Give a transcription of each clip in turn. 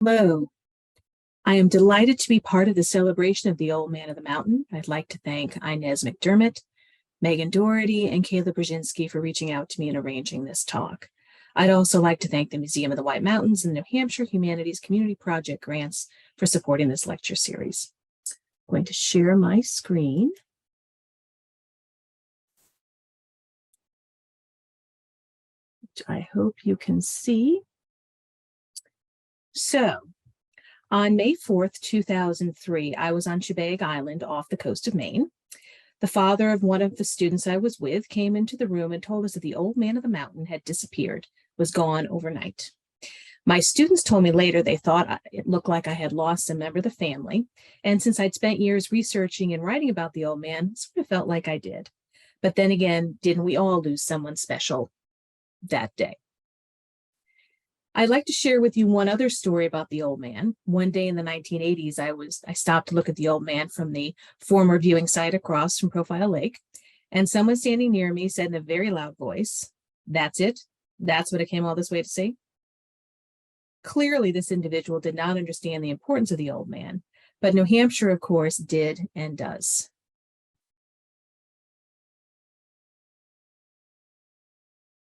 Hello, I am delighted to be part of the celebration of the Old Man of the Mountain. I'd like to thank Inez McDermott, Megan Doherty, and Kayla Brzezinski for reaching out to me and arranging this talk. I'd also like to thank the Museum of the White Mountains and the New Hampshire Humanities Community Project grants for supporting this lecture series. I'm going to share my screen. Which I hope you can see. So, on May 4th, 2003, I was on Chebago Island off the coast of Maine. The father of one of the students I was with came into the room and told us that the Old Man of the Mountain had disappeared, was gone overnight. My students told me later they thought it looked like I had lost a member of the family, and since I'd spent years researching and writing about the old man, it sort of felt like I did. But then again, didn't we all lose someone special that day? I'd like to share with you one other story about the old man. One day in the 1980s, I stopped to look at the old man from the former viewing site across from Profile Lake, and someone standing near me said in a very loud voice, "That's it? That's what I came all this way to see?" Clearly, this individual did not understand the importance of the old man, but New Hampshire, of course, did and does.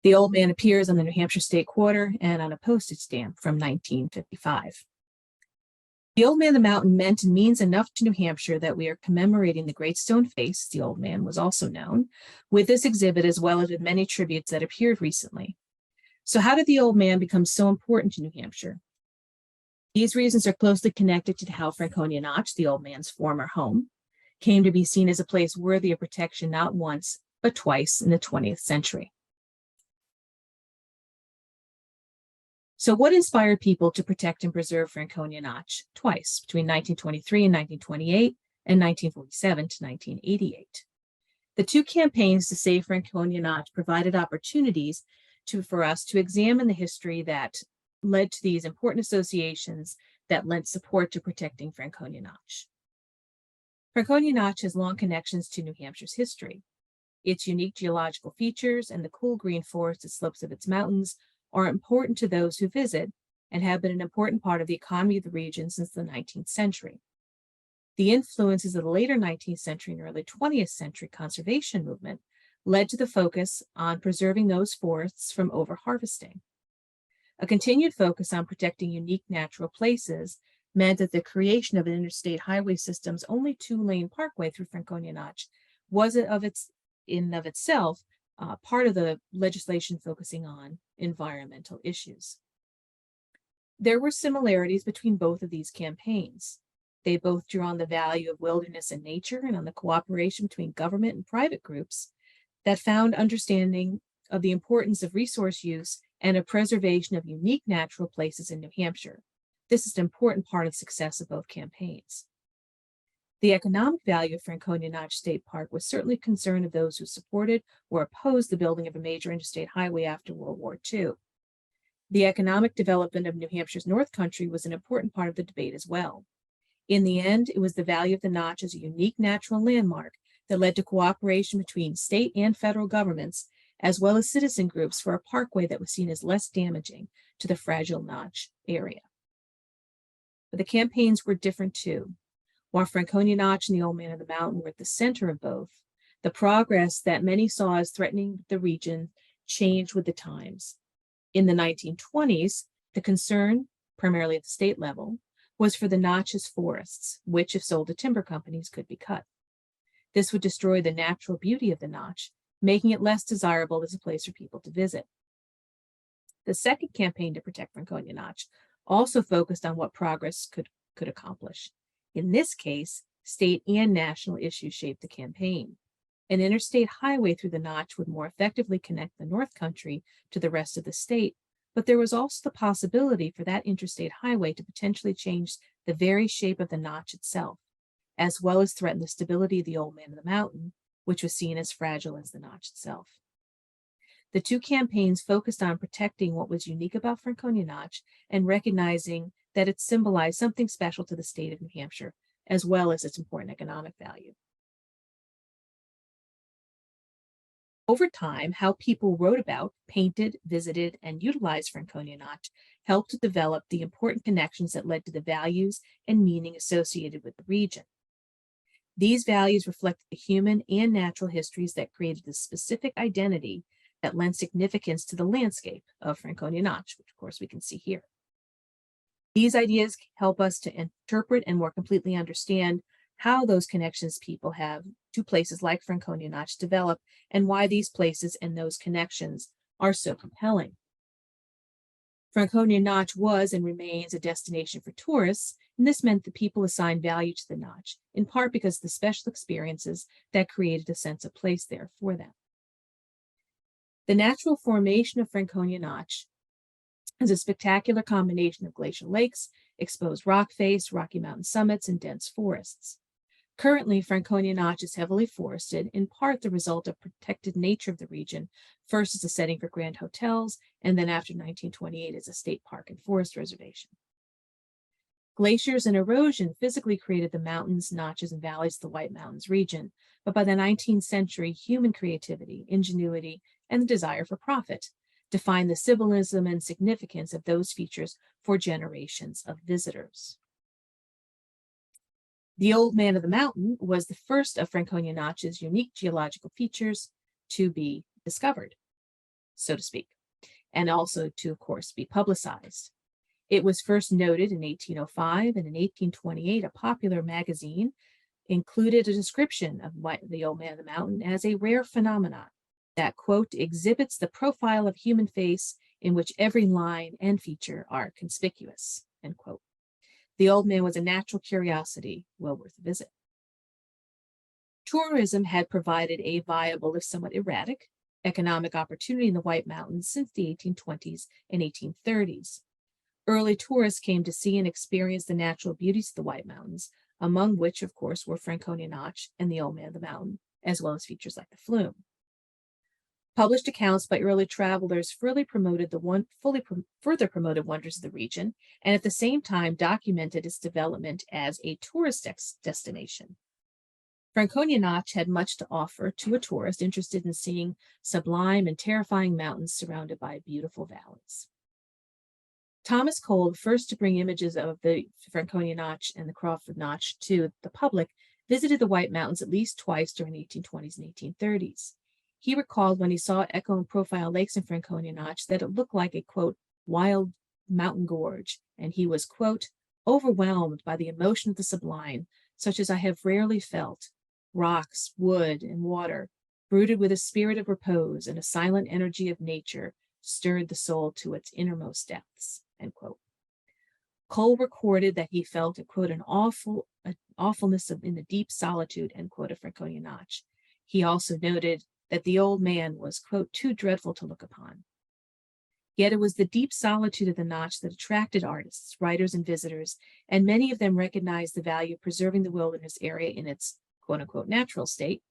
The old man appears on the New Hampshire State Quarter and on a postage stamp from 1955. The Old Man of the Mountain meant and means enough to New Hampshire that we are commemorating the Great Stone Face, the old man was also known, with this exhibit as well as with many tributes that appeared recently. So how did the old man become so important to New Hampshire? These reasons are closely connected to how Franconia Notch, the old man's former home, came to be seen as a place worthy of protection not once, but twice in the 20th century. So what inspired people to protect and preserve Franconia Notch twice, between 1923 and 1928 and 1947 to 1988? The two campaigns to save Franconia Notch provided opportunities for us to examine the history that led to these important associations that lent support to protecting Franconia Notch. Franconia Notch has long connections to New Hampshire's history. Its unique geological features and the cool green forested slopes of its mountains are important to those who visit and have been an important part of the economy of the region since the 19th century. The influences of the later 19th century and early 20th century conservation movement led to the focus on preserving those forests from overharvesting. A continued focus on protecting unique natural places meant that the creation of an interstate highway system's only two-lane parkway through Franconia Notch was in of itself part of the legislation focusing on environmental issues. There were similarities between both of these campaigns. They both drew on the value of wilderness and nature and on the cooperation between government and private groups that found understanding of the importance of resource use and a preservation of unique natural places in New Hampshire. This is an important part of the success of both campaigns. The economic value of Franconia Notch State Park was certainly a concern of those who supported or opposed the building of a major interstate highway after World War II. The economic development of New Hampshire's North Country was an important part of the debate as well. In the end, it was the value of the Notch as a unique natural landmark that led to cooperation between state and federal governments, as well as citizen groups for a parkway that was seen as less damaging to the fragile Notch area. But the campaigns were different too. While Franconia Notch and the Old Man of the Mountain were at the center of both, the progress that many saw as threatening the region changed with the times. In the 1920s, the concern, primarily at the state level, was for the Notch's forests, which, if sold to timber companies, could be cut. This would destroy the natural beauty of the Notch, making it less desirable as a place for people to visit. The second campaign to protect Franconia Notch also focused on what progress could accomplish. In this case, state and national issues shaped the campaign. An interstate highway through the Notch would more effectively connect the North Country to the rest of the state, but there was also the possibility for that interstate highway to potentially change the very shape of the Notch itself, as well as threaten the stability of the Old Man of the Mountain, which was seen as fragile as the Notch itself. The two campaigns focused on protecting what was unique about Franconia Notch and recognizing that it symbolized something special to the state of New Hampshire, as well as its important economic value. Over time, how people wrote about, painted, visited, and utilized Franconia Notch helped to develop the important connections that led to the values and meaning associated with the region. These values reflect the human and natural histories that created the specific identity that lent significance to the landscape of Franconia Notch, which of course we can see here. These ideas help us to interpret and more completely understand how those connections people have to places like Franconia Notch develop and why these places and those connections are so compelling. Franconia Notch was and remains a destination for tourists, and this meant that people assigned value to the Notch, in part because of the special experiences that created a sense of place there for them. The natural formation of Franconia Notch is a spectacular combination of glacial lakes, exposed rock face, Rocky Mountain summits, and dense forests. Currently, Franconia Notch is heavily forested, in part the result of protected nature of the region, first as a setting for grand hotels, and then after 1928 as a state park and forest reservation. Glaciers and erosion physically created the mountains, notches, and valleys of the White Mountains region, but by the 19th century, human creativity, ingenuity, and the desire for profit defined the symbolism and significance of those features for generations of visitors. The Old Man of the Mountain was the first of Franconia Notch's unique geological features to be discovered, so to speak, and also to, of course, be publicized. It was first noted in 1805, and in 1828, a popular magazine included a description of the Old Man of the Mountain as a rare phenomenon that, quote, exhibits the profile of human face in which every line and feature are conspicuous, end quote. The old man was a natural curiosity, well worth a visit. Tourism had provided a viable, if somewhat erratic, economic opportunity in the White Mountains since the 1820s and 1830s. Early tourists came to see and experience the natural beauties of the White Mountains, among which, of course, were Franconia Notch and the Old Man of the Mountain, as well as features like the flume. Published accounts by early travelers further promoted wonders of the region, and at the same time documented its development as a tourist destination. Franconia Notch had much to offer to a tourist interested in seeing sublime and terrifying mountains surrounded by beautiful valleys. Thomas Cole, the first to bring images of the Franconia Notch and the Crawford Notch to the public, visited the White Mountains at least twice during the 1820s and 1830s. He recalled when he saw echo and profile lakes in Franconia Notch that it looked like a, quote, wild mountain gorge, and he was, quote, overwhelmed by the emotion of the sublime, such as I have rarely felt. Rocks, wood, and water, brooded with a spirit of repose and a silent energy of nature, stirred the soul to its innermost depths, end quote. Cole recorded that he felt, quote, an awfulness in the deep solitude, end quote, of Franconia Notch. He also noted that the old man was, quote, too dreadful to look upon. Yet it was the deep solitude of the Notch that attracted artists, writers, and visitors, and many of them recognized the value of preserving the wilderness area in its, quote unquote, natural state.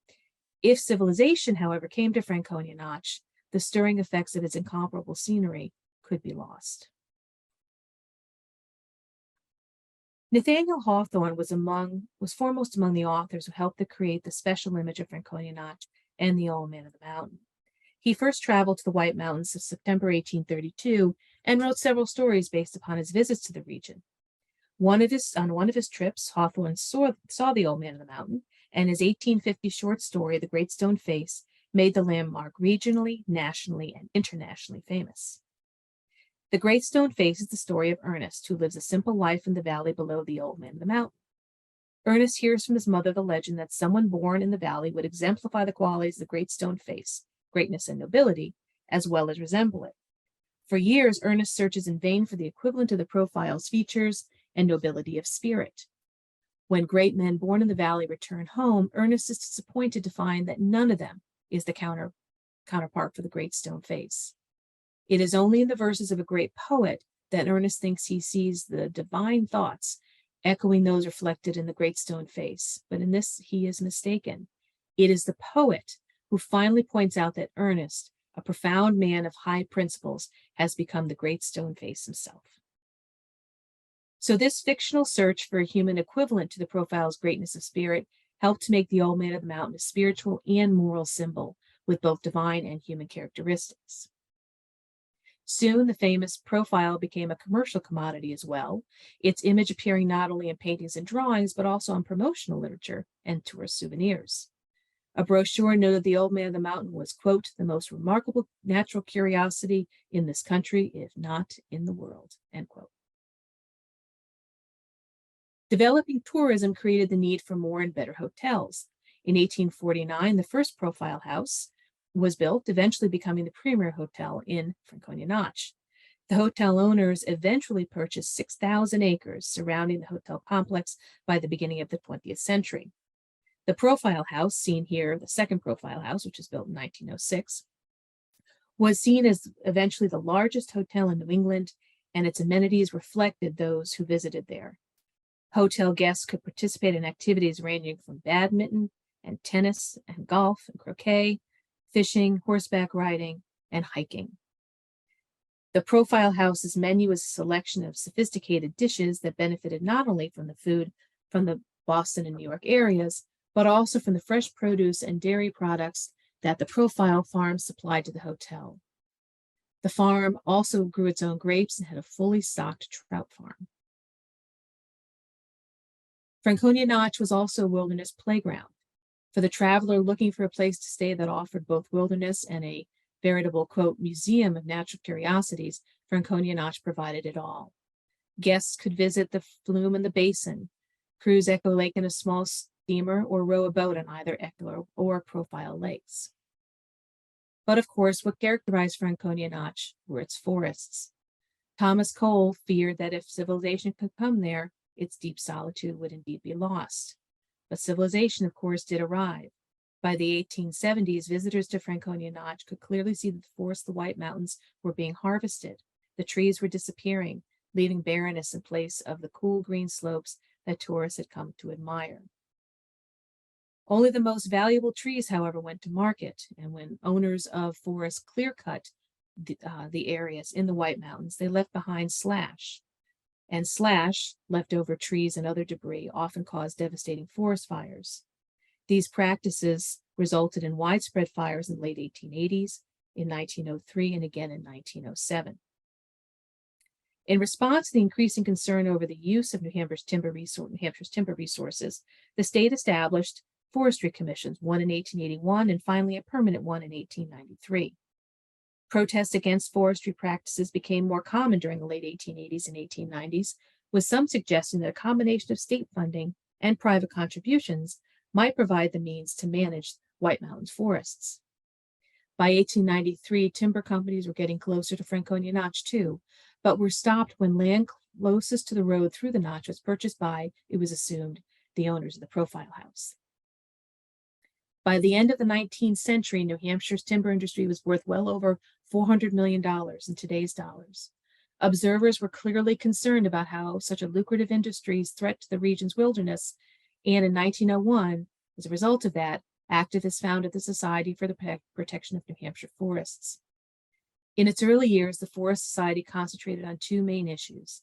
If civilization, however, came to Franconia Notch, the stirring effects of its incomparable scenery could be lost. Nathaniel Hawthorne was foremost among the authors who helped to create the special image of Franconia Notch and the Old Man of the Mountain. He first traveled to the White Mountains in September 1832 and wrote several stories based upon his visits to the region. On one of his trips, Hawthorne saw the Old Man of the Mountain, and his 1850 short story, The Great Stone Face, made the landmark regionally, nationally, and internationally famous. The Great Stone Face is the story of Ernest, who lives a simple life in the valley below the Old Man of the Mountain. Ernest hears from his mother the legend that someone born in the valley would exemplify the qualities of the Great Stone Face, greatness and nobility, as well as resemble it. For years, Ernest searches in vain for the equivalent of the profile's features and nobility of spirit. When great men born in the valley return home, Ernest is disappointed to find that none of them is the counterpart for the Great Stone Face. It is only in the verses of a great poet that Ernest thinks he sees the divine thoughts echoing those reflected in the Great Stone Face, but in this he is mistaken. It is the poet who finally points out that Ernest, a profound man of high principles, has become the Great Stone Face himself. So this fictional search for a human equivalent to the profile's greatness of spirit helped to make the Old Man of the Mountain a spiritual and moral symbol, with both divine and human characteristics. Soon, the famous profile became a commercial commodity as well, its image appearing not only in paintings and drawings, but also in promotional literature and tourist souvenirs. A brochure noted the old man of the mountain was, quote, the most remarkable natural curiosity in this country, if not in the world, end quote. Developing tourism created the need for more and better hotels. In 1849, the first profile house was built, eventually becoming the premier hotel in Franconia Notch. The hotel owners eventually purchased 6,000 acres surrounding the hotel complex by the beginning of the 20th century. The profile house, seen here, the second profile house, which was built in 1906, was seen as eventually the largest hotel in New England, and its amenities reflected those who visited there. Hotel guests could participate in activities ranging from badminton and tennis and golf and croquet, fishing, horseback riding, and hiking. The profile house's menu was a selection of sophisticated dishes that benefited not only from the food from the Boston and New York areas, but also from the fresh produce and dairy products that the profile farm supplied to the hotel. The farm also grew its own grapes and had a fully stocked trout farm. Franconia Notch was also a wilderness playground. For the traveler looking for a place to stay that offered both wilderness and a veritable, quote, museum of natural curiosities, Franconia Notch provided it all. Guests could visit the flume and the basin, cruise Echo Lake in a small steamer, or row a boat on either Echo or Profile lakes. But of course, what characterized Franconia Notch were its forests. Thomas Cole feared that if civilization could come there, its deep solitude would indeed be lost. But civilization, of course, did arrive. By the 1870s, visitors to Franconia Notch could clearly see that the forests of the White Mountains were being harvested. The trees were disappearing, leaving barrenness in place of the cool green slopes that tourists had come to admire. Only the most valuable trees, however, went to market, and when owners of forests clear-cut the areas in the White Mountains, they left behind slash. And slash, leftover trees and other debris, often caused devastating forest fires. These practices resulted in widespread fires in the late 1880s, in 1903, and again in 1907. In response to the increasing concern over the use of New Hampshire's timber resources, the state established forestry commissions, one in 1881 and finally a permanent one in 1893. Protests against forestry practices became more common during the late 1880s and 1890s, with some suggesting that a combination of state funding and private contributions might provide the means to manage White Mountains forests. By 1893, timber companies were getting closer to Franconia Notch too, but were stopped when land closest to the road through the notch was purchased by, it was assumed, the owners of the profile house. By the end of the 19th century, New Hampshire's timber industry was worth well over $400 million in today's dollars. Observers were clearly concerned about how such a lucrative industry threatened the region's wilderness, and in 1901, as a result of that, activists founded the Society for the Protection of New Hampshire Forests. In its early years, the Forest Society concentrated on two main issues: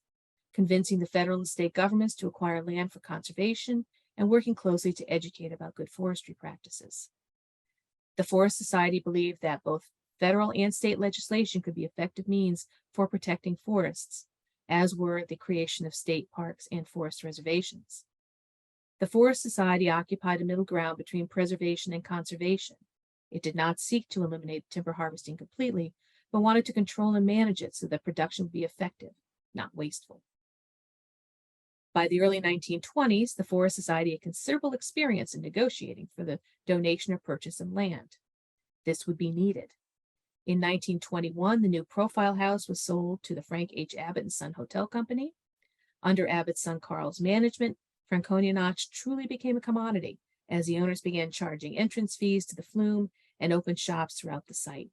convincing the federal and state governments to acquire land for conservation and working closely to educate about good forestry practices. The Forest Society believed that both federal and state legislation could be effective means for protecting forests, as were the creation of state parks and forest reservations. The Forest Society occupied a middle ground between preservation and conservation. It did not seek to eliminate timber harvesting completely, but wanted to control and manage it so that production would be effective, not wasteful. By the early 1920s, the Forest Society had considerable experience in negotiating for the donation or purchase of land. This would be needed. In 1921, the new Profile House was sold to the Frank H. Abbott and Son Hotel Company. Under Abbott's son Carl's management, Franconia Notch truly became a commodity as the owners began charging entrance fees to the flume and opened shops throughout the site.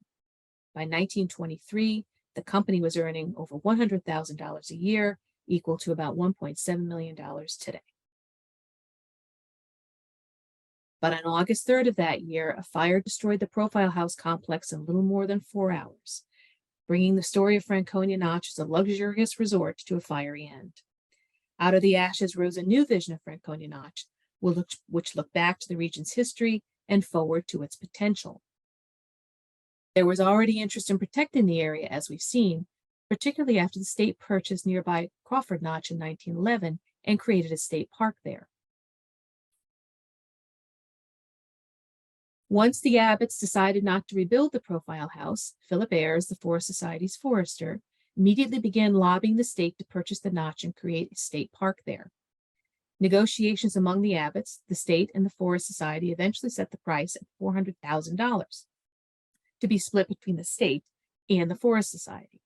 By 1923, the company was earning over $100,000 a year, equal to about $1.7 million today. But on August 3rd of that year, a fire destroyed the Profile House complex in little more than 4 hours, bringing the story of Franconia Notch as a luxurious resort to a fiery end. Out of the ashes rose a new vision of Franconia Notch, which looked back to the region's history and forward to its potential. There was already interest in protecting the area, as we've seen, particularly after the state purchased nearby Crawford Notch in 1911 and created a state park there. Once the Abbotts decided not to rebuild the profile house, Philip Ayres, the Forest Society's forester, immediately began lobbying the state to purchase the notch and create a state park there. Negotiations among the Abbotts, the state, and the Forest Society eventually set the price at $400,000 to be split between the state and the Forest Society.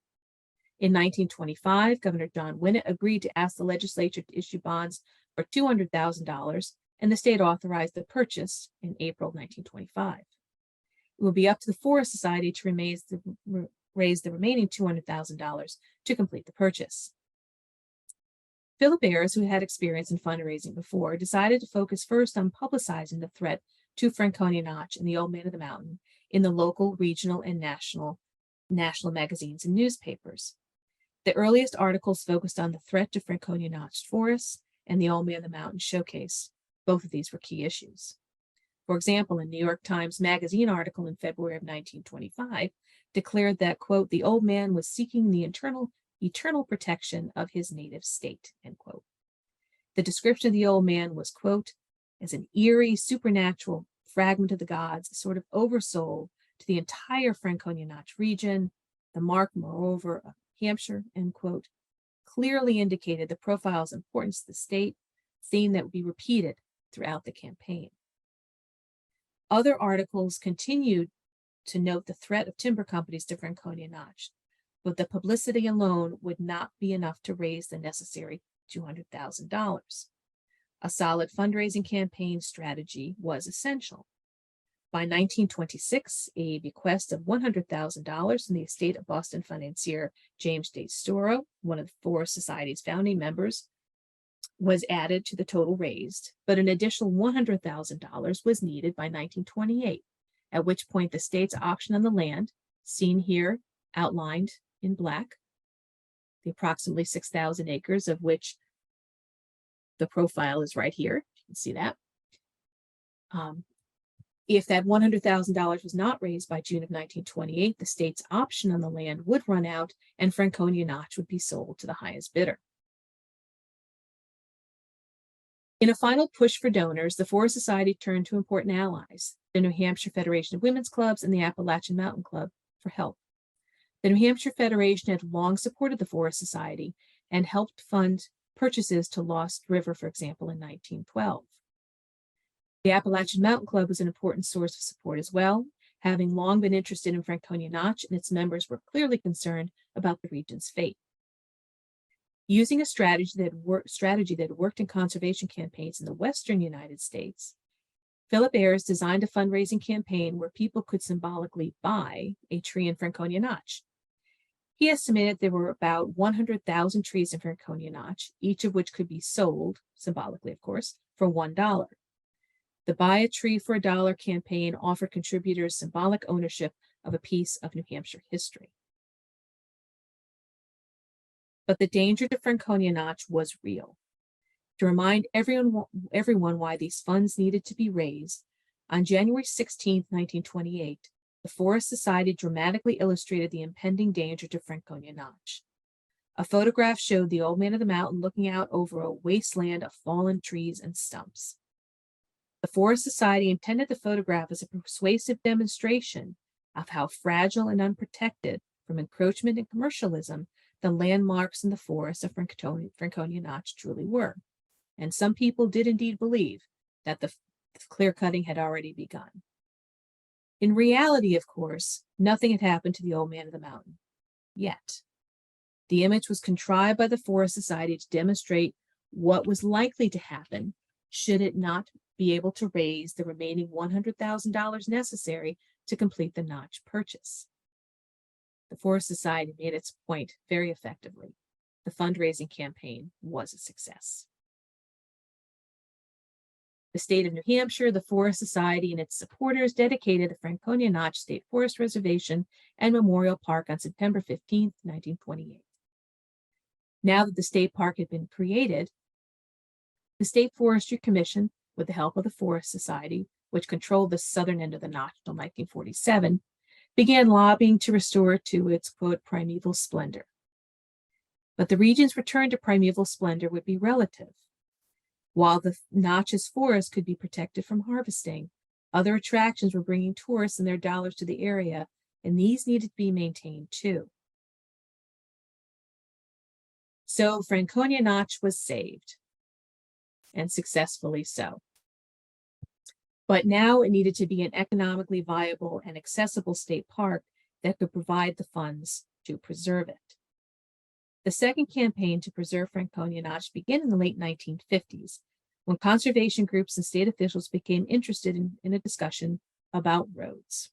In 1925, Governor John Winnett agreed to ask the legislature to issue bonds for $200,000, and the state authorized the purchase in April 1925. It will be up to the Forest Society to raise the remaining $200,000 to complete the purchase. Philip Ayres, who had experience in fundraising before, decided to focus first on publicizing the threat to Franconia Notch and the Old Man of the Mountain in the local, regional, and national magazines and newspapers. The earliest articles focused on the threat to Franconia Notch forests and the Old Man of the Mountain showcase. Both of these were key issues. For example, a New York Times Magazine article in February of 1925 declared that, quote, the old man was seeking the eternal protection of his native state, end quote. The description of the old man was, quote, as an eerie, supernatural fragment of the gods, a sort of oversoul to the entire Franconia Notch region, the mark, moreover, of Hampshire, end quote, clearly indicated the profile's importance to the state, theme that would be repeated throughout the campaign. Other articles continued to note the threat of timber companies to Franconia Notch, but the publicity alone would not be enough to raise the necessary $200,000. A solid fundraising campaign strategy was essential. By 1926, a bequest of $100,000 from the estate of Boston financier James J. Storrow, one of the Forest Society's founding members, was added to the total raised, but an additional $100,000 was needed by 1928, at which point the state's auction on the land, seen here outlined in black, the approximately 6,000 acres of which the profile is right here, you can see that. If that $100,000 was not raised by June of 1928, the state's option on the land would run out and Franconia Notch would be sold to the highest bidder. In a final push for donors, the Forest Society turned to important allies, the New Hampshire Federation of Women's Clubs and the Appalachian Mountain Club, for help. The New Hampshire Federation had long supported the Forest Society and helped fund purchases to Lost River, for example, in 1912. The Appalachian Mountain Club was an important source of support as well, having long been interested in Franconia Notch, and its members were clearly concerned about the region's fate. Using a strategy that worked in conservation campaigns in the western United States, Philip Ayres designed a fundraising campaign where people could symbolically buy a tree in Franconia Notch. He estimated there were about 100,000 trees in Franconia Notch, each of which could be sold, symbolically of course, for $1. The Buy a Tree for $1 campaign offered contributors symbolic ownership of a piece of New Hampshire history. But the danger to Franconia Notch was real. To remind everyone why these funds needed to be raised, on January 16, 1928, the Forest Society dramatically illustrated the impending danger to Franconia Notch. A photograph showed the Old Man of the Mountain looking out over a wasteland of fallen trees and stumps. The Forest Society intended the photograph as a persuasive demonstration of how fragile and unprotected from encroachment and commercialism the landmarks in the forests of Franconia Notch truly were. And some people did indeed believe that the clear-cutting had already begun. In reality, of course, nothing had happened to the Old Man of the Mountain yet. The image was contrived by the Forest Society to demonstrate what was likely to happen should it not be able to raise the remaining $100,000 necessary to complete the Notch purchase. The Forest Society made its point very effectively. The fundraising campaign was a success. The state of New Hampshire, the Forest Society, and its supporters dedicated the Franconia Notch State Forest Reservation and Memorial Park on September 15, 1928. Now that the state park had been created, the State Forestry Commission, with the help of the Forest Society, which controlled the southern end of the Notch until 1947, began lobbying to restore it to its, quote, primeval splendor. But the region's return to primeval splendor would be relative. While the Notch's forest could be protected from harvesting, other attractions were bringing tourists and their dollars to the area, and these needed to be maintained too. So Franconia Notch was saved, and successfully so. But now it needed to be an economically viable and accessible state park that could provide the funds to preserve it. The second campaign to preserve Franconia Notch began in the late 1950s, when conservation groups and state officials became interested in a discussion about roads.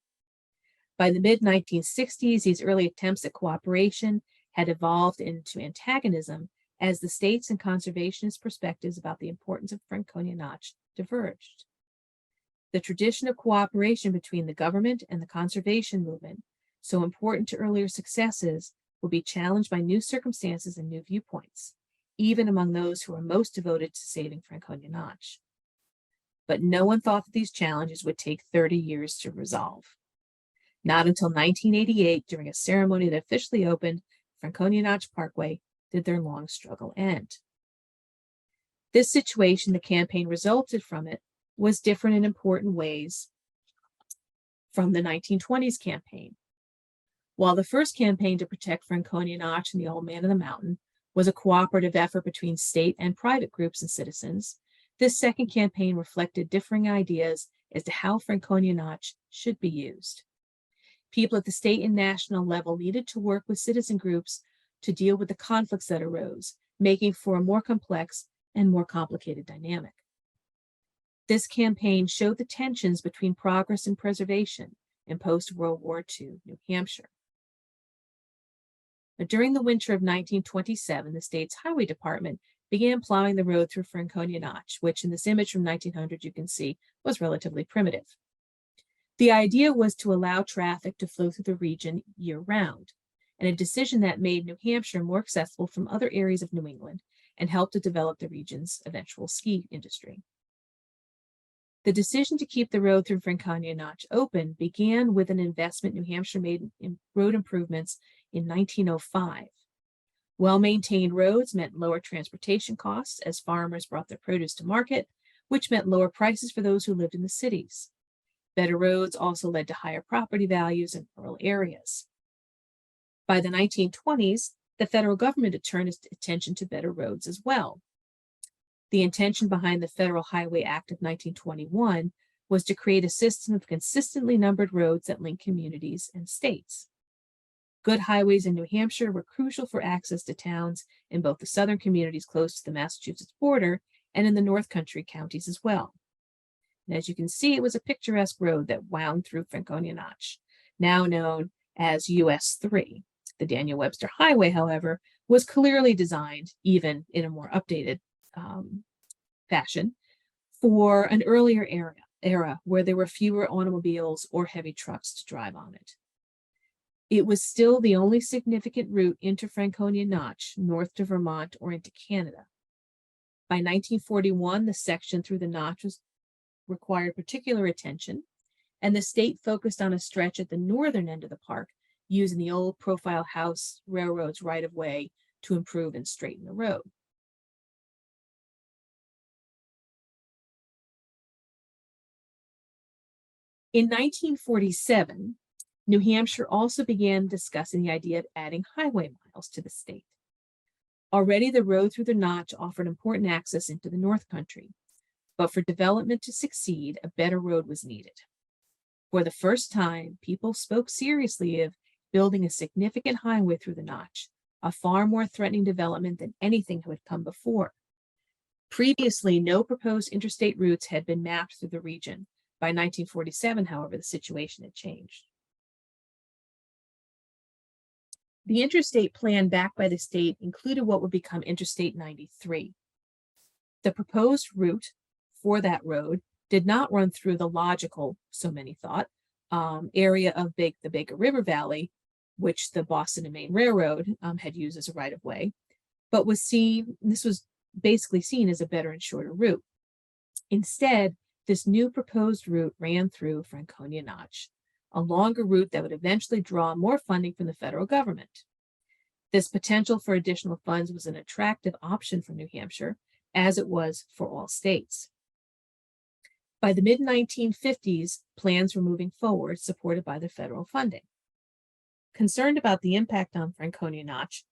By the mid-1960s, these early attempts at cooperation had evolved into antagonism as the state's and conservationist perspectives about the importance of Franconia Notch diverged. The tradition of cooperation between the government and the conservation movement, so important to earlier successes, will be challenged by new circumstances and new viewpoints, even among those who are most devoted to saving Franconia Notch. But no one thought that these challenges would take 30 years to resolve. Not until 1988, during a ceremony that officially opened Franconia Notch Parkway, did their long struggle end. This situation, the campaign resulted from it, was different in important ways from the 1920s campaign. While the first campaign to protect Franconia Notch and the Old Man of the Mountain was a cooperative effort between state and private groups and citizens, this second campaign reflected differing ideas as to how Franconia Notch should be used. People at the state and national level needed to work with citizen groups to deal with the conflicts that arose, making for a more complex and more complicated dynamic. This campaign showed the tensions between progress and preservation in post-World War II New Hampshire. During the winter of 1927, the state's highway department began plowing the road through Franconia Notch, which in this image from 1900 you can see was relatively primitive. The idea was to allow traffic to flow through the region year-round, and a decision that made New Hampshire more accessible from other areas of New England and helped to develop the region's eventual ski industry. The decision to keep the road through Franconia Notch open began with an investment New Hampshire made in road improvements in 1905. Well-maintained roads meant lower transportation costs as farmers brought their produce to market, which meant lower prices for those who lived in the cities. Better roads also led to higher property values in rural areas. By the 1920s, the federal government had turned its attention to better roads as well. The intention behind the Federal Highway Act of 1921 was to create a system of consistently numbered roads that link communities and states. Good highways in New Hampshire were crucial for access to towns in both the southern communities close to the Massachusetts border and in the North Country counties as well. And as you can see, it was a picturesque road that wound through Franconia Notch, now known as US 3. The Daniel Webster Highway, however, was clearly designed, even in a more updated fashion, for an earlier era where there were fewer automobiles or heavy trucks to drive on it. It was still the only significant route into Franconia Notch, north to Vermont or into Canada. By 1941, the section through the Notch required particular attention, and the state focused on a stretch at the northern end of the park, using the old Profile House Railroad's right-of-way to improve and straighten the road. In 1947, New Hampshire also began discussing the idea of adding highway miles to the state. Already the road through the Notch offered important access into the North Country, but for development to succeed, a better road was needed. For the first time, people spoke seriously of building a significant highway through the Notch, a far more threatening development than anything that had come before. Previously, no proposed interstate routes had been mapped through the region. By 1947, however, the situation had changed. The interstate plan backed by the state included what would become Interstate 93. The proposed route for that road did not run through the logical, so many thought, area of the Baker River Valley, which the Boston and Maine Railroad had used as a right-of-way, but this was basically seen as a better and shorter route. Instead, this new proposed route ran through Franconia Notch, a longer route that would eventually draw more funding from the federal government. This potential for additional funds was an attractive option for New Hampshire, as it was for all states. By the mid-1950s, plans were moving forward, supported by the federal funding. Concerned about the impact on Franconia Notch,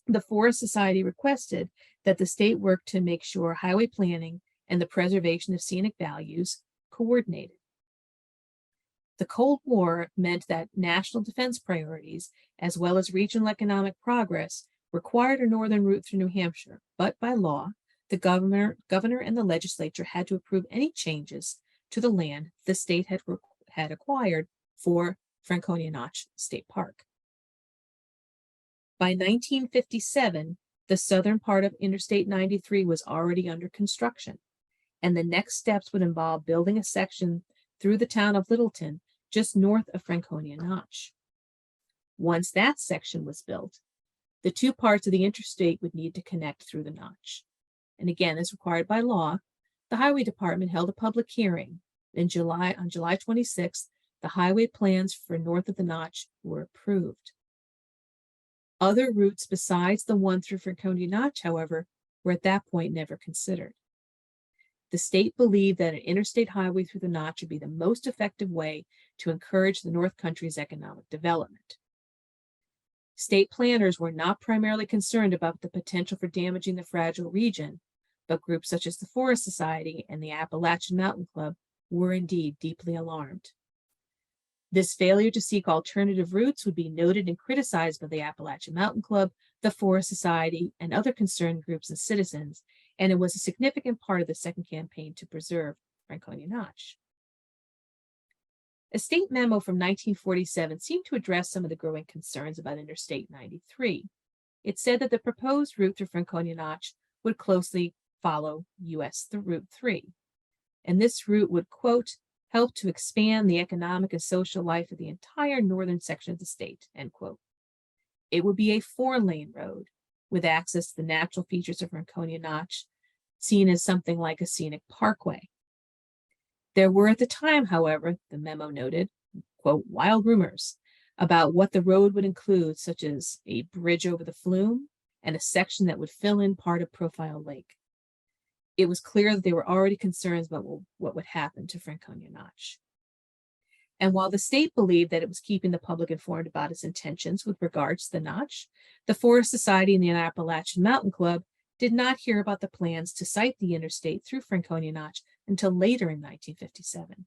the Forest Society requested that the state work to make sure highway planning and the preservation of scenic values coordinated. The Cold War meant that national defense priorities, as well as regional economic progress, required a northern route through New Hampshire, but by law, the governor and the legislature had to approve any changes to the land the state had acquired for Franconia Notch State Park. By 1957, the southern part of Interstate 93 was already under construction, and the next steps would involve building a section through the town of Littleton, just north of Franconia Notch. Once that section was built, the two parts of the interstate would need to connect through the notch. And again, as required by law, the Highway Department held a public hearing on July 26th. The highway plans for north of the notch were approved. Other routes besides the one through Franconia Notch, however, were at that point never considered. The state believed that an interstate highway through the notch would be the most effective way to encourage the North Country's economic development. State planners were not primarily concerned about the potential for damaging the fragile region, but groups such as the Forest Society and the Appalachian Mountain Club were indeed deeply alarmed. This failure to seek alternative routes would be noted and criticized by the Appalachian Mountain Club, the Forest Society, and other concerned groups and citizens, and it was a significant part of the second campaign to preserve Franconia Notch. A state memo from 1947 seemed to address some of the growing concerns about Interstate 93. It said that the proposed route through Franconia Notch would closely follow US Route 3, and this route would, quote, help to expand the economic and social life of the entire northern section of the state, end quote. It would be a 4-lane road with access to the natural features of Franconia Notch, seen as something like a scenic parkway. There were at the time, however, the memo noted, quote, wild rumors about what the road would include, such as a bridge over the flume and a section that would fill in part of Profile Lake. It was clear that there were already concerns about what would happen to Franconia Notch. And while the state believed that it was keeping the public informed about its intentions with regards to the notch, the Forest Society and the Appalachian Mountain Club did not hear about the plans to site the interstate through Franconia Notch until later in 1957.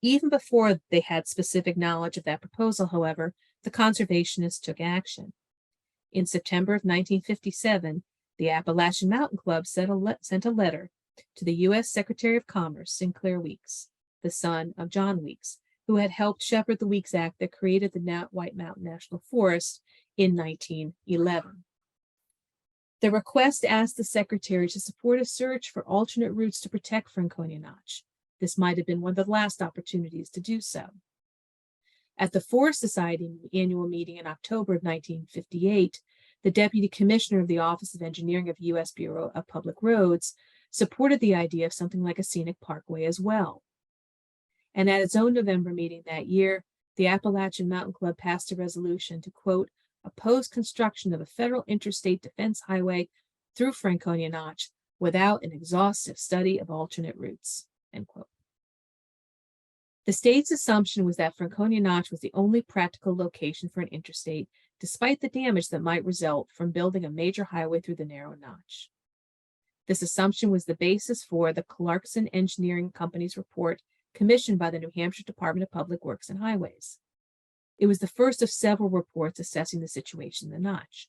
Even before they had specific knowledge of that proposal, however, the conservationists took action. In September of 1957, the Appalachian Mountain Club sent a letter to the U.S. Secretary of Commerce, Sinclair Weeks, the son of John Weeks, who had helped shepherd the Weeks Act that created the White Mountain National Forest in 1911. The request asked the Secretary to support a search for alternate routes to protect Franconia Notch. This might have been one of the last opportunities to do so. At the Forest Society annual meeting in October of 1958, the Deputy Commissioner of the Office of Engineering of U.S. Bureau of Public Roads supported the idea of something like a scenic parkway as well. And at its own November meeting that year, the Appalachian Mountain Club passed a resolution to, quote, oppose construction of a federal interstate defense highway through Franconia Notch without an exhaustive study of alternate routes, end quote. The state's assumption was that Franconia Notch was the only practical location for an interstate, despite the damage that might result from building a major highway through the narrow notch. This assumption was the basis for the Clarkson Engineering Company's report commissioned by the New Hampshire Department of Public Works and Highways. It was the first of several reports assessing the situation in the notch.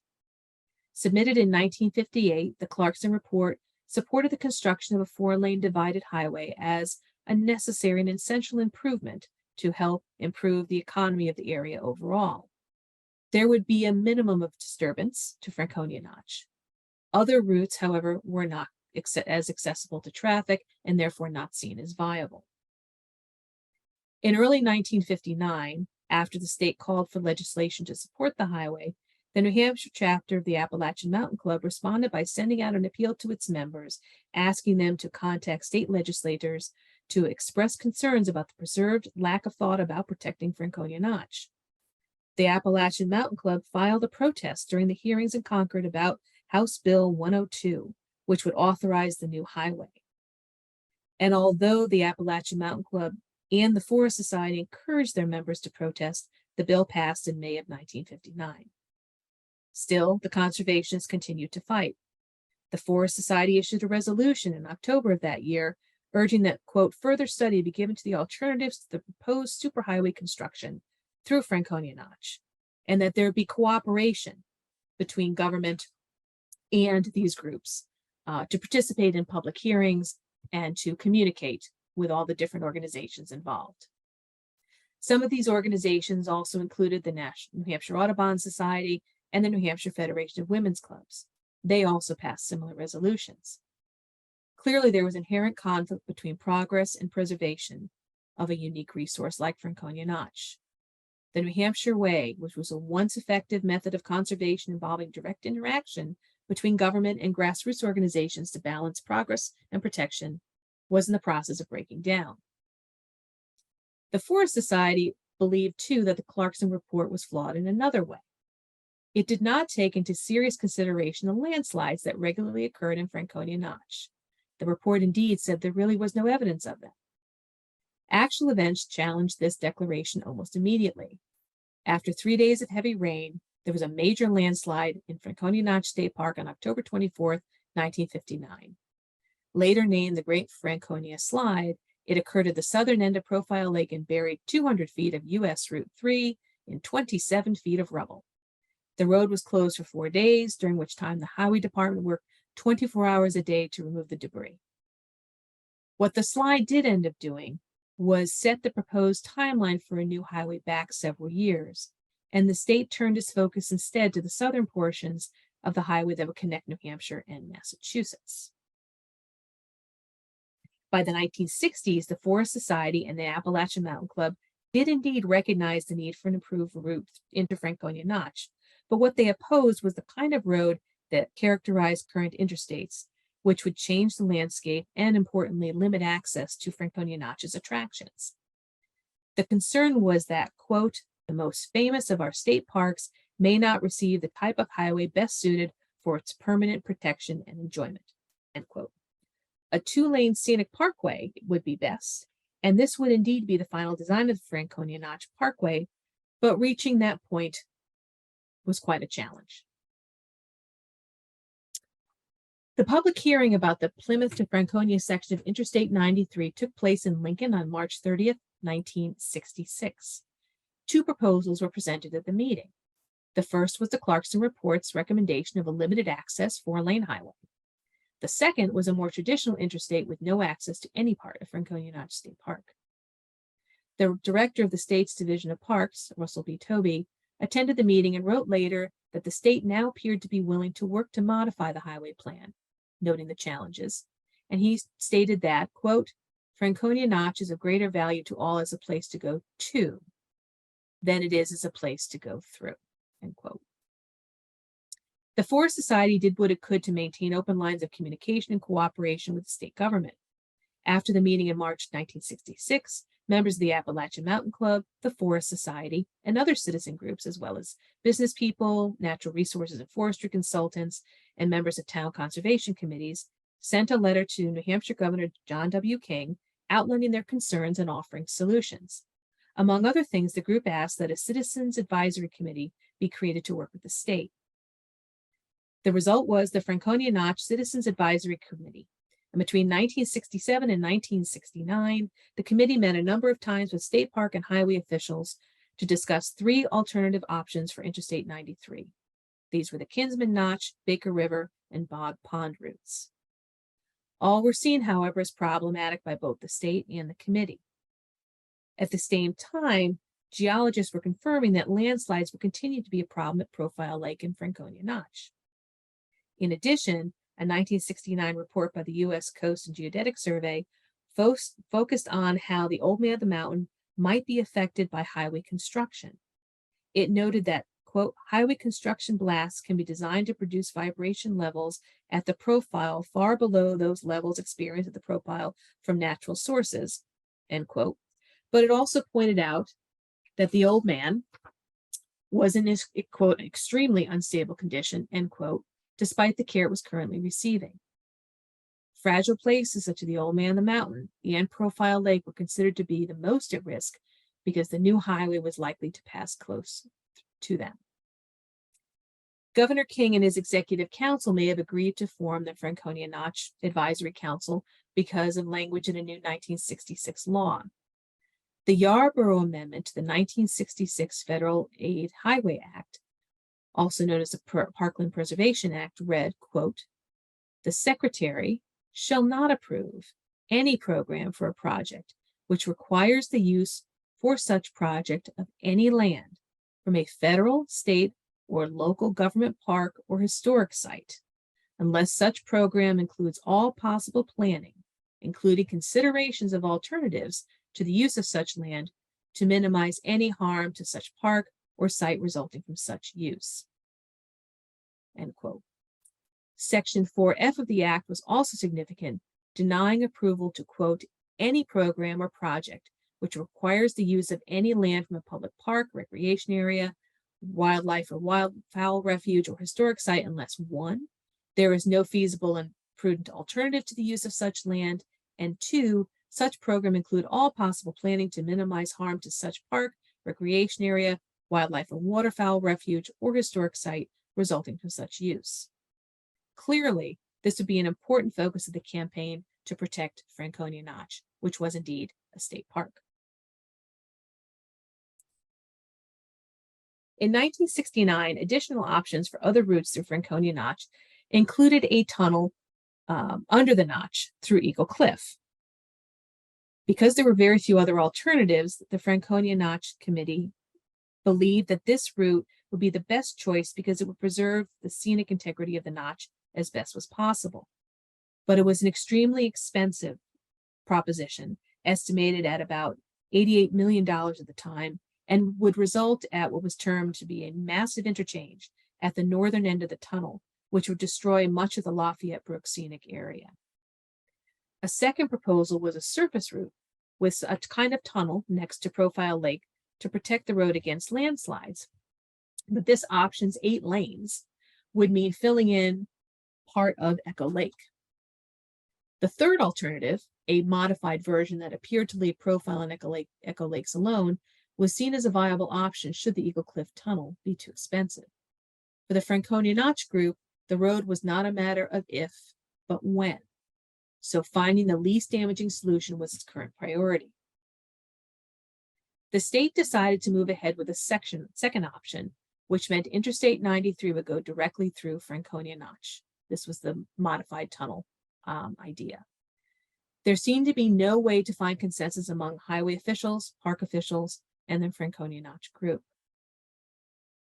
Submitted in 1958, the Clarkson report supported the construction of a 4-lane divided highway as a necessary and essential improvement to help improve the economy of the area overall. There would be a minimum of disturbance to Franconia Notch. Other routes, however, were not as accessible to traffic and therefore not seen as viable. In early 1959, after the state called for legislation to support the highway, the New Hampshire chapter of the Appalachian Mountain Club responded by sending out an appeal to its members, asking them to contact state legislators to express concerns about the preserved lack of thought about protecting Franconia Notch. The Appalachian Mountain Club filed a protest during the hearings in Concord about House Bill 102, which would authorize the new highway. And although the Appalachian Mountain Club and the Forest Society encouraged their members to protest, the bill passed in May of 1959. Still, the conservationists continued to fight. The Forest Society issued a resolution in October of that year, urging that, quote, further study be given to the alternatives to the proposed superhighway construction through Franconia Notch, and that there be cooperation between government and these groups to participate in public hearings and to communicate with all the different organizations involved. Some of these organizations also included the New Hampshire Audubon Society and the New Hampshire Federation of Women's Clubs. They also passed similar resolutions. Clearly, there was inherent conflict between progress and preservation of a unique resource like Franconia Notch. The New Hampshire Way, which was a once effective method of conservation involving direct interaction between government and grassroots organizations to balance progress and protection, was in the process of breaking down. The Forest Society believed, too, that the Clarkson report was flawed in another way. It did not take into serious consideration the landslides that regularly occurred in Franconia Notch. The report indeed said there really was no evidence of them. Actual events challenged this declaration almost immediately. After 3 days of heavy rain, there was a major landslide in Franconia Notch State Park on October 24, 1959. Later named the Great Franconia Slide, it occurred at the southern end of Profile Lake and buried 200 feet of U.S. Route 3 in 27 feet of rubble. The road was closed for 4 days, during which time the highway department worked 24 hours a day to remove the debris. What the slide did end up doing was set the proposed timeline for a new highway back several years, and the state turned its focus instead to the southern portions of the highway that would connect New Hampshire and Massachusetts. By the 1960s, the Forest Society and the Appalachian Mountain Club did indeed recognize the need for an improved route into Franconia Notch, but what they opposed was the kind of road that characterized current interstates, which would change the landscape and, importantly, limit access to Franconia Notch's attractions. The concern was that, quote, the most famous of our state parks may not receive the type of highway best suited for its permanent protection and enjoyment, end quote. A 2-lane scenic parkway would be best, and this would indeed be the final design of the Franconia Notch Parkway, but reaching that point was quite a challenge. The public hearing about the Plymouth to Franconia section of Interstate 93 took place in Lincoln on March 30th, 1966. 2 proposals were presented at the meeting. The first was the Clarkson Report's recommendation of a limited access 4-lane highway. The second was a more traditional interstate with no access to any part of Franconia Notch State Park. The director of the state's Division of Parks, Russell B. Tobey, attended the meeting and wrote later that the state now appeared to be willing to work to modify the highway plan, noting the challenges. And he stated that, quote, Franconia Notch is of greater value to all as a place to go to than it is as a place to go through, end quote. The Forest Society did what it could to maintain open lines of communication and cooperation with the state government. After the meeting in March 1966, members of the Appalachian Mountain Club, the Forest Society, and other citizen groups, as well as business people, natural resources and forestry consultants, and members of town conservation committees, sent a letter to New Hampshire Governor John W. King outlining their concerns and offering solutions. Among other things, the group asked that a citizens advisory committee be created to work with the state. The result was the Franconia Notch Citizens Advisory Committee. And between 1967 and 1969, the committee met a number of times with state park and highway officials to discuss 3 alternative options for Interstate 93. These were the Kinsman Notch, Baker River, and Bog Pond routes. All were seen, however, as problematic by both the state and the committee. At the same time, geologists were confirming that landslides would continue to be a problem at Profile Lake and Franconia Notch. In addition, a 1969 report by the U.S. Coast and Geodetic Survey focused on how the Old Man of the Mountain might be affected by highway construction. It noted that, quote, highway construction blasts can be designed to produce vibration levels at the profile far below those levels experienced at the profile from natural sources, end quote. But it also pointed out that the old man was in his, quote, extremely unstable condition, end quote, despite the care it was currently receiving. Fragile places such as the Old Man the Mountain, the end profile lake were considered to be the most at risk because the new highway was likely to pass close to them. Governor King and his executive council may have agreed to form the Franconia Notch Advisory Council because of language in a new 1966 law. The Yarborough Amendment to the 1966 Federal Aid Highway Act, also known as the Parkland Preservation Act, read, quote, the secretary shall not approve any program for a project which requires the use for such project of any land from a federal, state, or local government park or historic site, unless such program includes all possible planning, including considerations of alternatives to the use of such land to minimize any harm to such park or site resulting from such use. End quote. Section 4F of the Act was also significant, denying approval to, quote, any program or project which requires the use of any land from a public park, recreation area, wildlife or wildfowl refuge, or historic site unless 1, there is no feasible and prudent alternative to the use of such land, and 2, such program include all possible planning to minimize harm to such park, recreation area, wildlife or waterfowl refuge, or historic site resulting from such use. Clearly, this would be an important focus of the campaign to protect Franconia Notch, which was indeed a state park. In 1969, additional options for other routes through Franconia Notch included a tunnel under the notch through Eagle Cliff. Because there were very few other alternatives, the Franconia Notch Committee believed that this route would be the best choice because it would preserve the scenic integrity of the notch as best was possible. But it was an extremely expensive proposition, estimated at about $88 million at the time, and would result at what was termed to be a massive interchange at the northern end of the tunnel, which would destroy much of the Lafayette Brook scenic area. A second proposal was a surface route with a kind of tunnel next to Profile Lake to protect the road against landslides. But this option's 8 lanes would mean filling in part of Echo Lake. The third alternative, a modified version that appeared to leave Profile and Echo Lakes alone, was seen as a viable option should the Eagle Cliff Tunnel be too expensive. For the Franconia Notch group, the road was not a matter of if, but when. So finding the least damaging solution was its current priority. The state decided to move ahead with a second option, which meant Interstate 93 would go directly through Franconia Notch. This was the modified tunnel idea. There seemed to be no way to find consensus among highway officials, park officials, and the Franconia Notch group.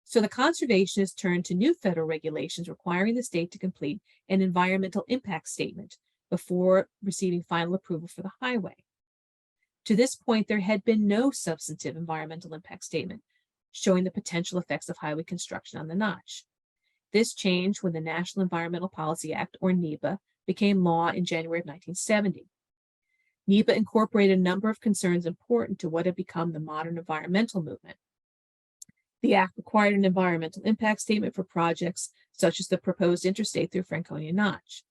So the conservationists turned to new federal regulations requiring the state to complete an environmental impact statement before receiving final approval for the highway. To this point, there had been no substantive environmental impact statement showing the potential effects of highway construction on the notch. This changed when the National Environmental Policy Act, or NEPA, became law in January of 1970. NEPA incorporated a number of concerns important to what had become the modern environmental movement. The act required an environmental impact statement for projects such as the proposed interstate through Franconia Notch.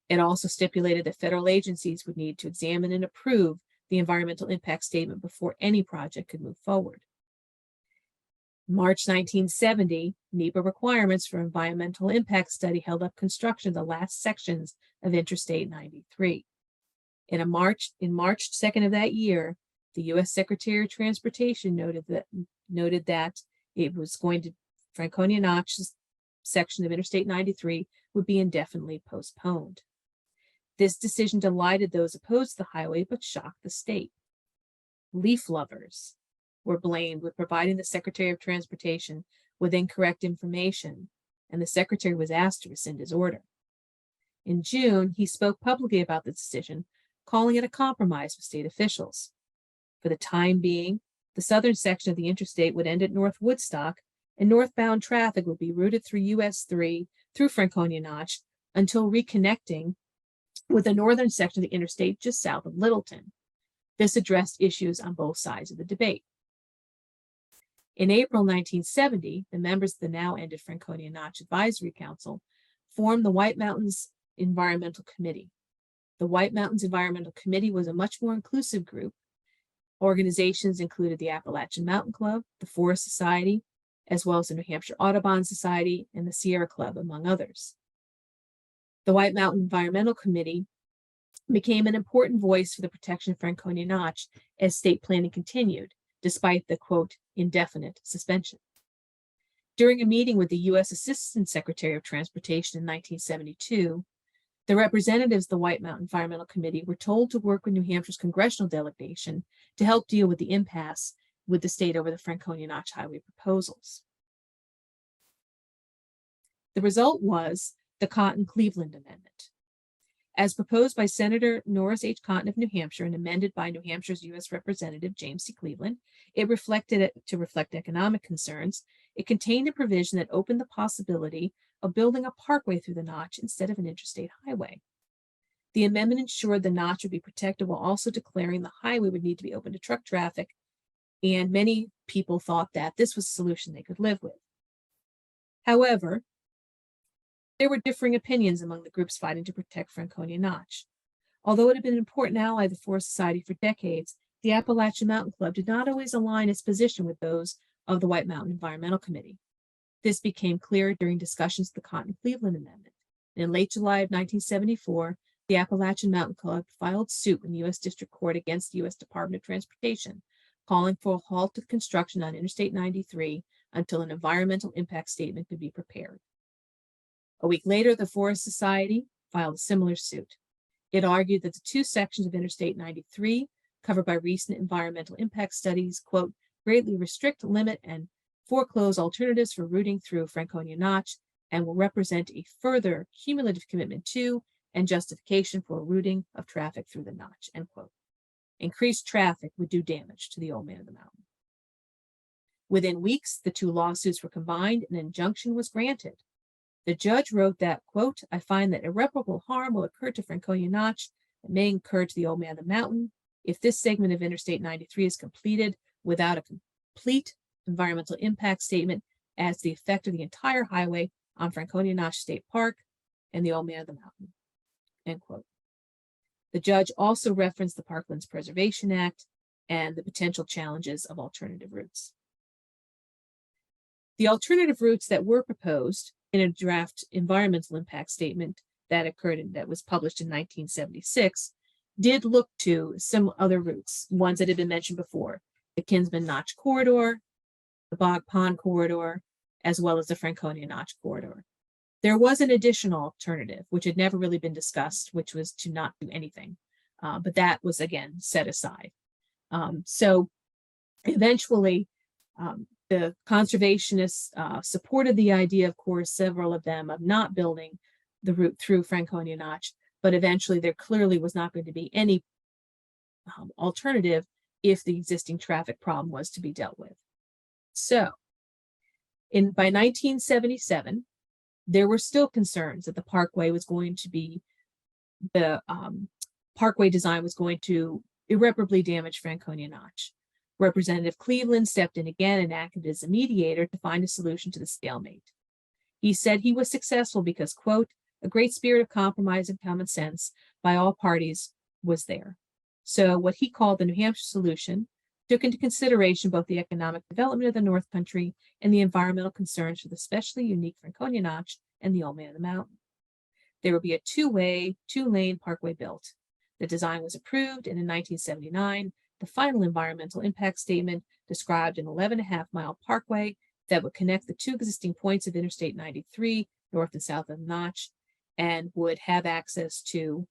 It also stipulated that federal agencies would need to examine and approve the environmental impact statement before any project could move forward. March 1970, NEPA requirements for environmental impact study held up construction of the last sections of Interstate 93. In March 2nd of that year, the U.S. Secretary of Transportation noted that it was going to Franconia Notch's section of Interstate 93 would be indefinitely postponed. This decision delighted those opposed to the highway, but shocked the state. Leaf lovers were blamed with providing the Secretary of Transportation with incorrect information, and the Secretary was asked to rescind his order. In June, he spoke publicly about the decision, calling it a compromise with state officials. For the time being, the southern section of the interstate would end at North Woodstock and northbound traffic would be routed through US 3 through Franconia Notch until reconnecting with the northern section of the interstate just south of Littleton. This addressed issues on both sides of the debate. In April 1970, the members of the now ended Franconia Notch Advisory Council formed the White Mountains Environmental Committee. The White Mountains Environmental Committee was a much more inclusive group. Organizations included the Appalachian Mountain Club, the Forest Society, as well as the New Hampshire Audubon Society and the Sierra Club, among others. The White Mountain Environmental Committee became an important voice for the protection of Franconia Notch as state planning continued, despite the, quote, indefinite suspension. During a meeting with the U.S. Assistant Secretary of Transportation in 1972, the representatives of the White Mountain Environmental Committee were told to work with New Hampshire's congressional delegation to help deal with the impasse with the state over the Franconia Notch Highway proposals. The result was the Cotton-Cleveland Amendment. As proposed by Senator Norris H. Cotton of New Hampshire and amended by New Hampshire's U.S. Representative James C. Cleveland, to reflect economic concerns. It contained a provision that opened the possibility of building a parkway through the notch instead of an interstate highway. The amendment ensured the notch would be protected while also declaring the highway would need to be open to truck traffic, and many people thought that this was a solution they could live with. However, there were differing opinions among the groups fighting to protect Franconia Notch. Although it had been an important ally of the Forest Society for decades, the Appalachian Mountain Club did not always align its position with those of the White Mountain Environmental Committee. This became clear during discussions of the Cotton-Cleveland Amendment. And in late July of 1974, the Appalachian Mountain Club filed suit in the U.S. District Court against the U.S. Department of Transportation, calling for a halt of construction on Interstate 93 until an environmental impact statement could be prepared. A week later, the Forest Society filed a similar suit. It argued that the two sections of Interstate 93, covered by recent environmental impact studies, quote, greatly restrict, limit, and foreclose alternatives for routing through Franconia Notch and will represent a further cumulative commitment to and justification for routing of traffic through the notch, end quote. Increased traffic would do damage to the old man of the mountain. Within weeks, the two lawsuits were combined and an injunction was granted. The judge wrote that, quote, I find that irreparable harm will occur to Franconia Notch and may occur to the old man of the mountain if this segment of Interstate 93 is completed without a complete environmental impact statement as to the effect of the entire highway on Franconia Notch State Park and the old man of the mountain, end quote. The judge also referenced the Parklands Preservation Act and the potential challenges of alternative routes. The alternative routes that were proposed in a draft environmental impact statement that was published in 1976 did look to some other routes, ones that had been mentioned before, the Kinsman Notch Corridor, the Bog Pond Corridor, as well as the Franconia Notch Corridor. There was an additional alternative, which had never really been discussed, which was to not do anything, but that was, again, set aside. So eventually, the conservationists supported the idea, of course, several of them, of not building the route through Franconia Notch, but eventually there clearly was not going to be any alternative if the existing traffic problem was to be dealt with. So by 1977, there were still concerns that the parkway design was going to irreparably damage Franconia Notch. Representative Cleveland stepped in again and acted as a mediator to find a solution to the stalemate. He said he was successful because, quote, a great spirit of compromise and common sense by all parties was there. So what he called the New Hampshire solution took into consideration both the economic development of the North Country and the environmental concerns for the especially unique Franconia Notch and the old man of the mountain. There would be a two-lane parkway built. The design was approved, and in 1979, the final environmental impact statement described an 11.5-mile parkway that would connect the two existing points of Interstate 93, north and south of the Notch, and would have access to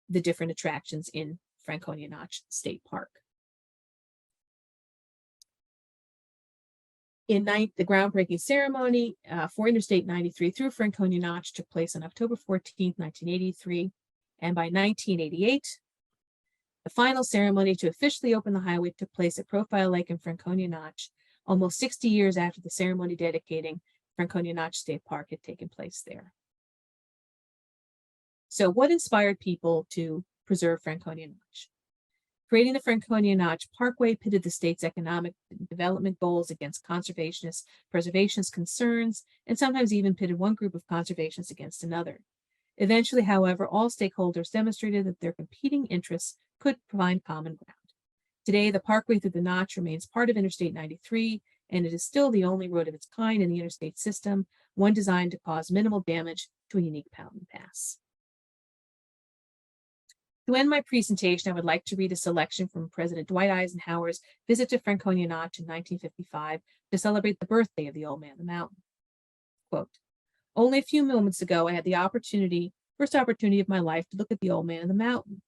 the different attractions in Franconia Notch State Park. The groundbreaking ceremony for Interstate 93 through Franconia Notch took place on October 14, 1983, and by 1988, the final ceremony to officially open the highway took place at Profile Lake in Franconia Notch almost 60 years after the ceremony dedicating Franconia Notch State Park had taken place there. So what inspired people to preserve Franconia Notch? Creating the Franconia Notch Parkway pitted the state's economic development goals against preservationist concerns, and sometimes even pitted one group of conservationists against another. Eventually, however, all stakeholders demonstrated that their competing interests could find common ground. Today, the parkway through the Notch remains part of Interstate 93, and it is still the only road of its kind in the interstate system, one designed to cause minimal damage to a unique mountain pass. To end my presentation, I would like to read a selection from President Dwight Eisenhower's visit to Franconia Notch in 1955 to celebrate the birthday of the old man of the mountain. Quote, "Only a few moments ago, I had the first opportunity of my life to look at the old man of the mountain.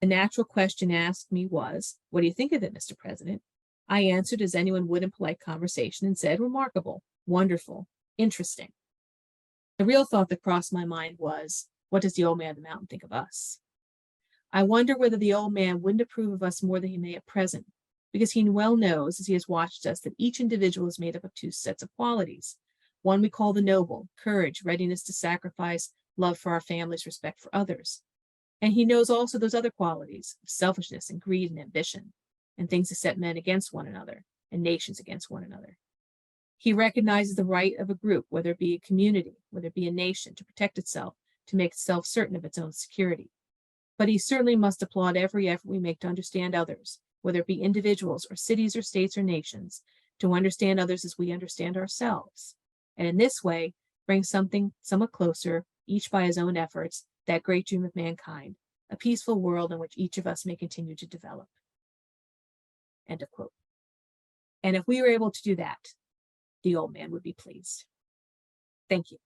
The natural question asked me was, 'What do you think of it, Mr. President?' I answered as anyone would in polite conversation and said, 'Remarkable, wonderful, interesting.' The real thought that crossed my mind was, 'What does the old man of the mountain think of us?' I wonder whether the old man wouldn't approve of us more than he may at present, because he well knows, as he has watched us, that each individual is made up of two sets of qualities. One we call the noble, courage, readiness to sacrifice, love for our families, respect for others. And he knows also those other qualities of selfishness and greed and ambition, and things that set men against one another and nations against one another. He recognizes the right of a group, whether it be a community, whether it be a nation, to protect itself, to make itself certain of its own security. But he certainly must applaud every effort we make to understand others, whether it be individuals or cities or states or nations, to understand others as we understand ourselves. And in this way, bring something somewhat closer, each by his own efforts, that great dream of mankind, a peaceful world in which each of us may continue to develop." End of quote. And if we were able to do that, the old man would be pleased. Thank you.